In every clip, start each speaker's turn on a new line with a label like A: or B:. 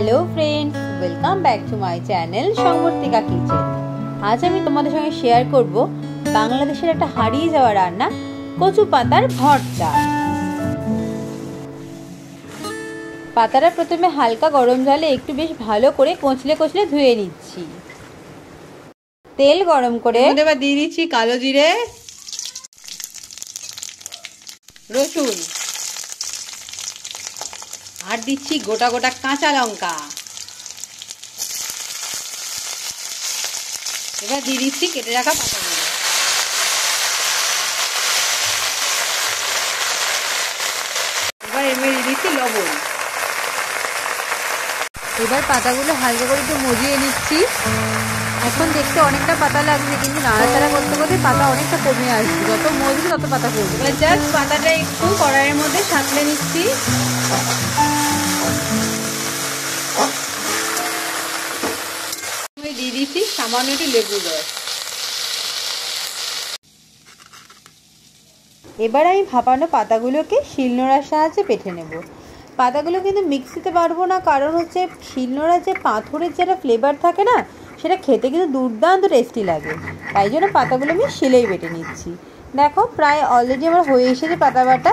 A: Hello friends, welcome back to my channel Sambartika kitchen. আজ আমি তোমাদের সঙ্গে শেয়ার করব বাংলাদেশের একটা হারিয়ে যাওয়া রান্না, কচু পাতার ভর্তা। পাতাটা প্রথমে হালকা গরম জলে একটু বেশ ভালো করে কচলে কচলে ধুয়ে নিচ্ছি। তেল গরম করে এবার দিয়ে দিচ্ছি কালো জিরে, রসুন, আর দিচ্ছি গোটা গোটা কাঁচা লঙ্কা। এবার দিয়ে দিচ্ছি কেটে রাখা পাতাগুলো। এবার এর মধ্যে দিয়ে দিচ্ছি লবণ। এবার পাতাগুলো হালকা করে একটু মজিয়ে নিচ্ছি। এখন দেখতে অনেকটা পাতা লাগছে, কিন্তু নাড়াচাড়া করতে করতে পাতা অনেকটা কমে আসবে। যত মজবে তত পাতা কমবে। এবার জাস্ট পাতাটা একটু কড়াইয়ের মধ্যে সাঁতলে নিচ্ছি। দিয়ে দিচ্ছি সামান্য একটু লেবুর রস। এবার আমি ভাপানো পাতাগুলোকে শিলনোড়ার সাহায্যে বেটে নেব। পাতাগুলো কিন্তু মিক্সিতে পারবো না, কারণ হচ্ছে শিলনোড়ার যে পাথরের যেটা ফ্লেভার থাকে না, সেটা খেতে কিন্তু দুর্দান্ত টেস্টি লাগে। তাই জন্য পাতাগুলো আমি শিলেই বেটে নিচ্ছি। দেখো প্রায় অলরেডি আমার হয়ে এসেছে পাতা বাটা।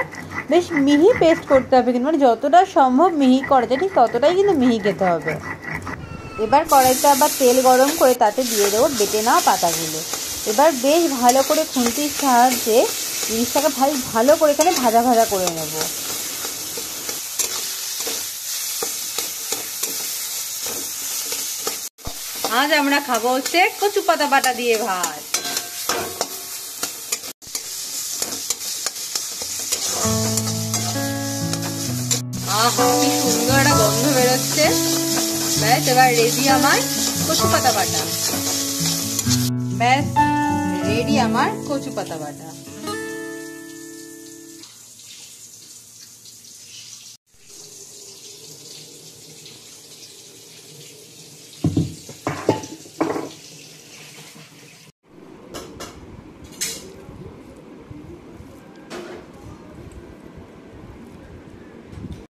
A: বেশ মিহি পেস্ট করতে হবে, কিন্তু মানে যতটা সম্ভব মিহি করা যায় ঠিক ততটাই কিন্তু মিহি খেতে হবে। এবার কড়াইতে আবার তেল গরম করে তাতে দিয়ে দেবো বেটে নেওয়া পাতাগুলো। এবার বেশ ভালো করে খুন্তির সাহায্যে জিনিসটাকে ভালো করে এখানে ভাজা ভাজা করে নেব। আজ আমরা খাবো হচ্ছে কচু পাতা বাটা দিয়ে ভাত। আহা, কি সুন্দর একটা গন্ধ বেরোচ্ছে। ব্যাস, এবার রেডি আমার কচু পাতা বাটা। ব্যাস রেডি আমার কচু পাতা বাটা।